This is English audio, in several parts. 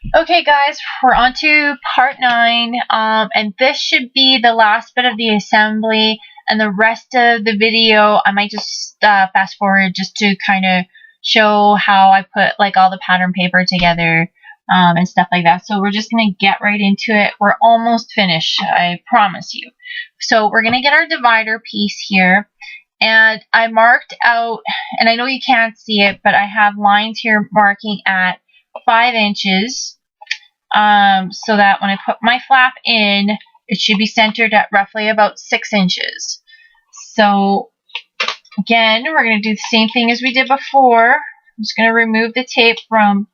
Okay guys, we're on to part 9, and this should be the last bit of the assembly, and the rest of the video I might just fast forward just to kind of show how I put like all the pattern paper together and stuff like that. So we're just going to get right into it. We're almost finished, I promise you. So we're going to get our divider piece here, and I marked out, and I know you can't see it, but I have lines here marking at 5 inches. So that when I put my flap in, it should be centered at roughly about 6 inches. So again, we're going to do the same thing as we did before. I'm just going to remove the tape from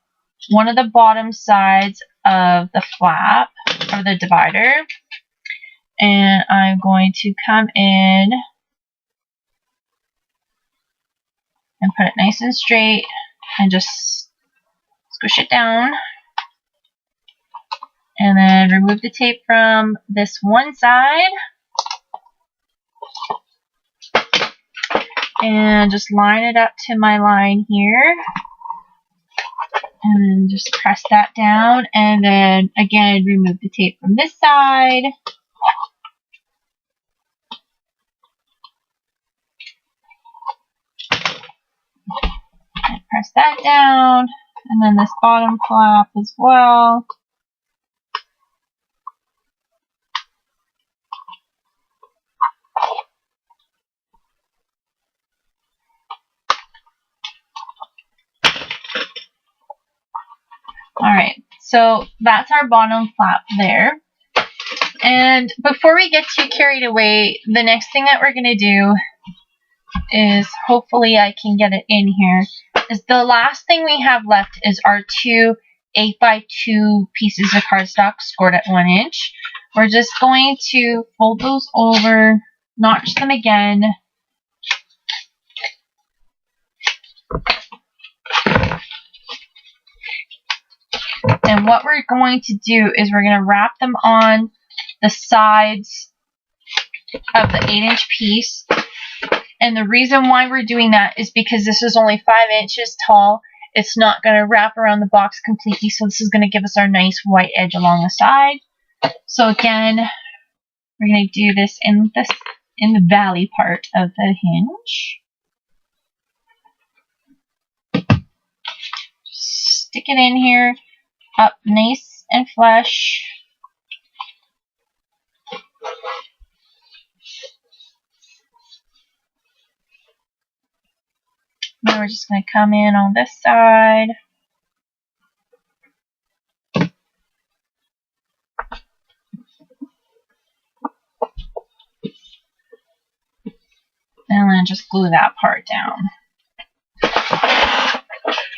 one of the bottom sides of the flap, or the divider. And I'm going to come in and put it nice and straight and just squish it down. And then remove the tape from this one side. And just line it up to my line here. And then just press that down. And then again, remove the tape from this side. And press that down. And then this bottom flap as well. Alright, so that's our bottom flap there. And before we get too carried away, the next thing that we're going to do is, hopefully I can get it in here, is the last thing we have left is our two 8x2 pieces of cardstock scored at 1 inch. We're just going to fold those over, notch them again, and what we're going to do is we're going to wrap them on the sides of the 8-inch piece. And the reason why we're doing that is because this is only 5 inches tall. It's not going to wrap around the box completely, so this is going to give us our nice white edge along the side. So again, we're going to do this in the valley part of the hinge. Stick it in here, up nice and flush. Now we're just going to come in on this side. And then just glue that part down.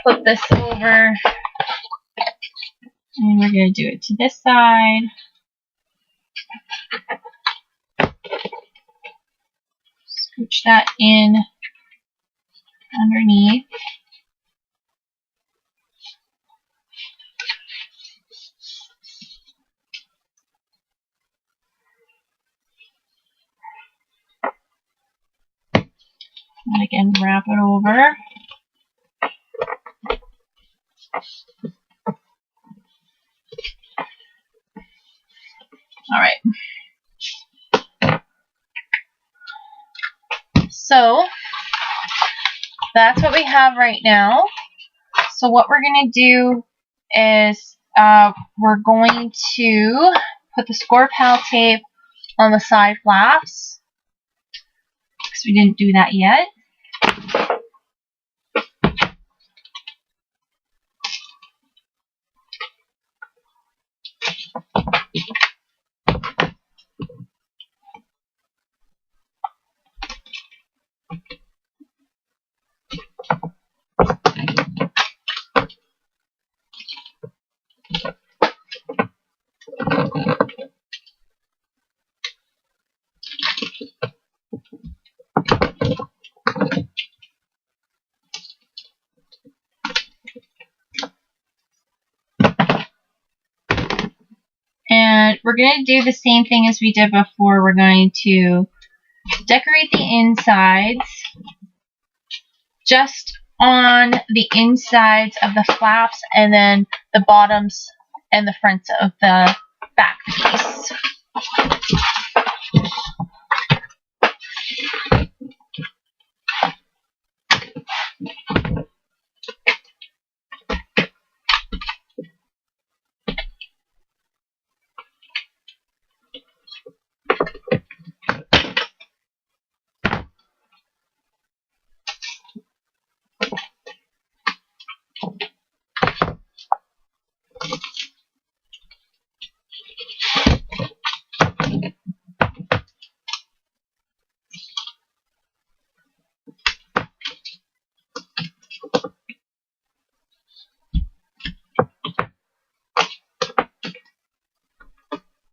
Flip this over. And we're going to do it to this side. Scooch that in underneath. And again, wrap it over. Alright. So, that's what we have right now. So what we're going to do is we're going to put the score pal tape on the side flaps, because we didn't do that yet. And we're going to do the same thing as we did before. We're going to decorate the insides just on the insides of the flaps, and then the bottoms and the front of the back piece.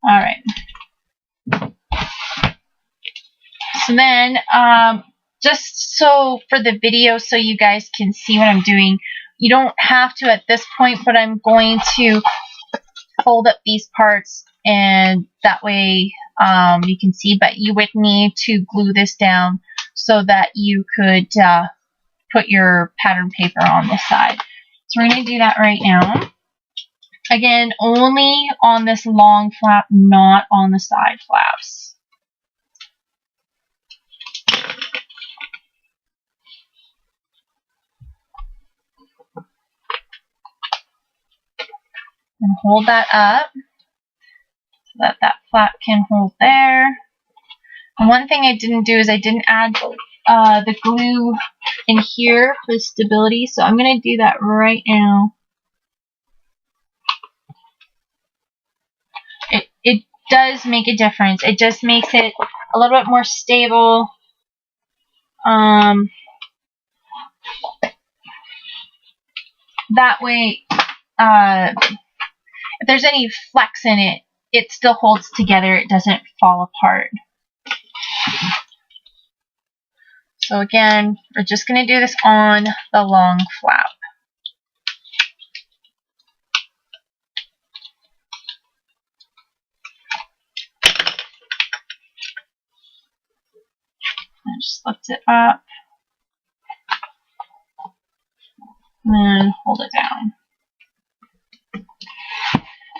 Alright. So then, just so for the video so you guys can see what I'm doing, you don't have to at this point, but I'm going to fold up these parts and that way you can see, but you would need to glue this down so that you could put your pattern paper on this side. So we're going to do that right now. Again, only on this long flap, not on the side flaps. And hold that up so that that flap can hold there. And one thing I didn't do is I didn't add the glue in here for stability, so I'm going to do that right now. It does make a difference. It just makes it a little bit more stable. That way, if there's any flex in it, it still holds together. It doesn't fall apart. So again, we're just going to do this on the long flap. I just lift it up and then hold it down.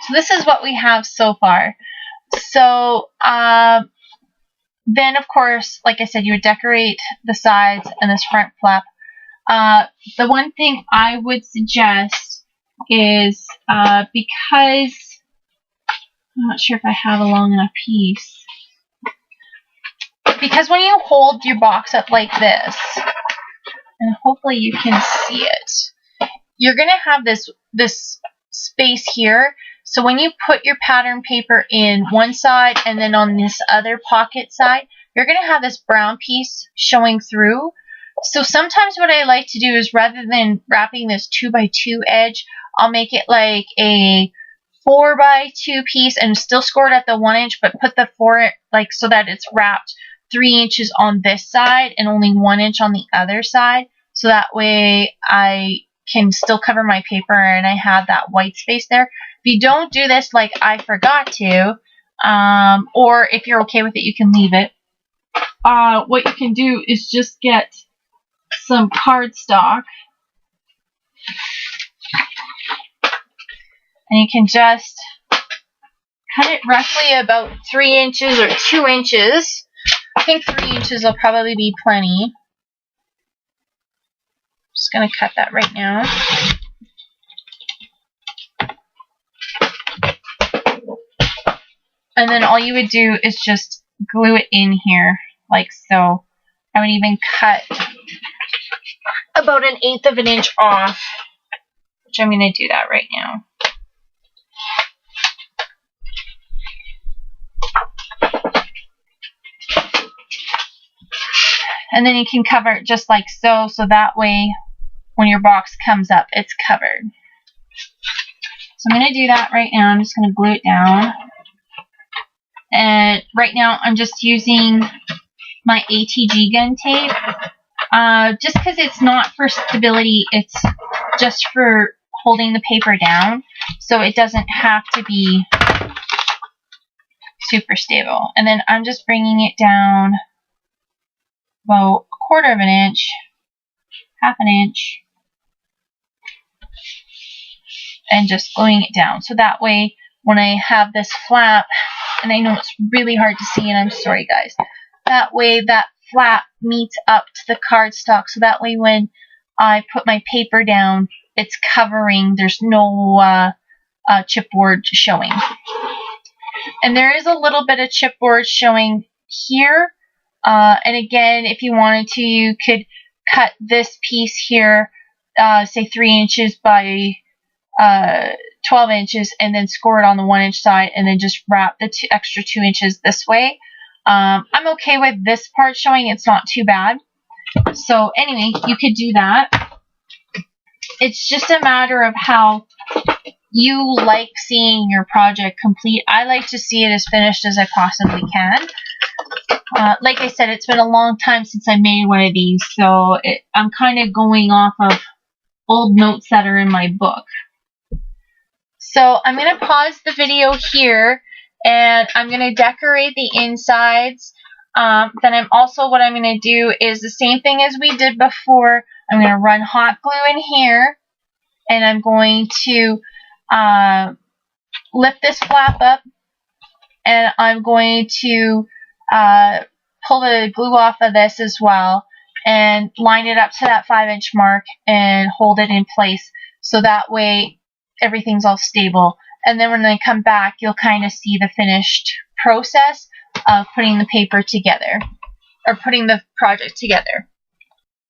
So this is what we have so far. So then of course, like I said, you would decorate the sides and this front flap. The one thing I would suggest is because I'm not sure if I have a long enough piece. Because when you hold your box up like this, and hopefully you can see it, you're going to have this space here. So when you put your pattern paper in one side and then on this other pocket side, you're going to have this brown piece showing through. So sometimes what I like to do is rather than wrapping this 2x2 edge, I'll make it like a 4x2 piece and still score it at the 1 inch, but put the 4 like so that it's wrapped 3 inches on this side and only 1 inch on the other side. So that way I can still cover my paper and I have that white space there. If you don't do this like I forgot to, or if you're okay with it, you can leave it. What you can do is just get some cardstock and you can just cut it roughly about 3 inches or 2 inches. I think 3 inches will probably be plenty. Just going to cut that right now. And then all you would do is just glue it in here, like so. I would even cut about 1/8 of an inch off, which I'm going to do that right now. And then you can cover it just like so, so that way when your box comes up, it's covered. So I'm going to do that right now. I'm just going to glue it down. And right now I'm just using my ATG gun tape. Just because it's not for stability, it's just for holding the paper down. So it doesn't have to be super stable. And then I'm just bringing it down about 1/4 of an inch, 1/2 inch. and just gluing it down. So that way, when I have this flap, and I know it's really hard to see, and I'm sorry guys, that way that flap meets up to the cardstock, so that way when I put my paper down, it's covering, there's no chipboard showing. And there is a little bit of chipboard showing here, and again, if you wanted to, you could cut this piece here, say 3 inches by 12 inches, and then score it on the 1 inch side, and then just wrap the extra 2 inches this way. I'm okay with this part showing, it's not too bad. So anyway, you could do that. It's just a matter of how you like seeing your project complete. I like to see it as finished as I possibly can. Like I said, it's been a long time since I made one of these, so I'm kind of going off of old notes that are in my book. So I'm going to pause the video here, and I'm going to decorate the insides. Then what I'm going to do is the same thing as we did before. I'm going to run hot glue in here, and I'm going to lift this flap up, and I'm going to pull the glue off of this as well, and line it up to that 5-inch mark and hold it in place, so that way everything's all stable. And then when I come back, you'll kind of see the finished process of putting the paper together, or putting the project together.